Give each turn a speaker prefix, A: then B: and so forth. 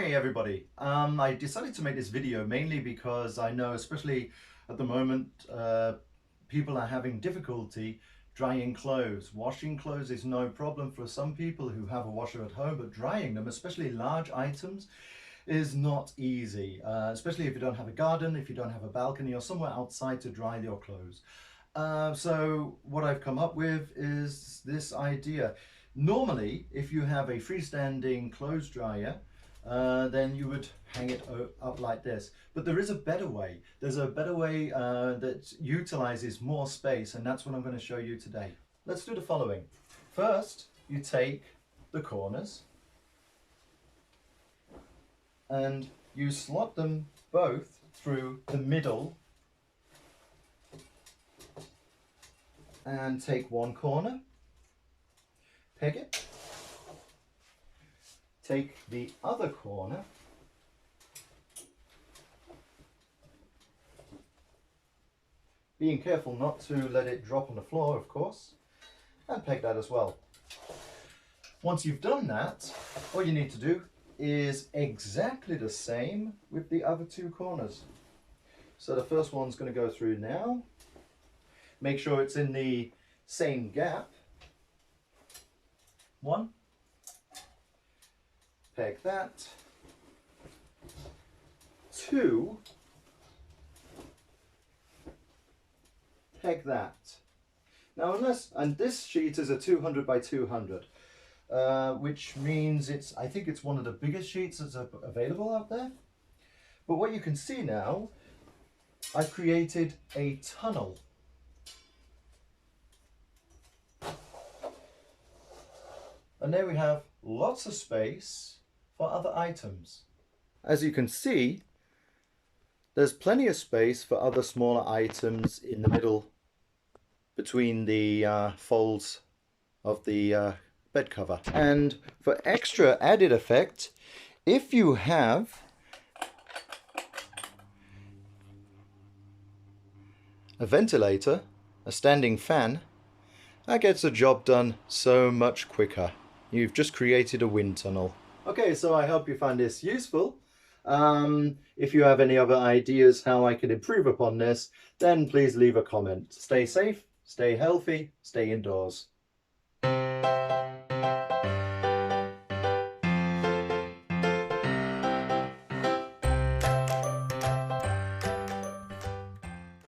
A: Hey everybody, I decided to make this video mainly because I know, especially at the moment, people are having difficulty drying clothes. Washing clothes is no problem for some people who have a washer at home, but drying them, especially large items, is not easy, especially if you don't have a garden, if you don't have a balcony or somewhere outside to dry your clothes. So what I've come up with is this idea. Normally, if you have a freestanding clothes dryer, then you would hang it up like this. But there is a better way. There's a better way that utilizes more space, and that's what I'm going to show you today. Let's do the following. First, you take the corners and you slot them both through the middle and take one corner, peg it, take the other corner, being careful not to let it drop on the floor, of course, and peg that as well. Once you've done that, all you need to do is exactly the same with the other two corners. So the first one's going to go through now. Make sure it's in the same gap. One. Peg that. Two. Peg that. Now and this sheet is a 200 by 200, which means I think it's one of the biggest sheets that's available out there. But what you can see now, I've created a tunnel. And there we have lots of space for other items. As you can see, there's plenty of space for other smaller items in the middle between the folds of the bed cover. And for extra added effect, if you have a ventilator, a standing fan, that gets the job done so much quicker. You've just created a wind tunnel. Okay, so I hope you found this useful. If you have any other ideas how I can improve upon this, then please leave a comment. Stay safe, stay healthy, stay indoors.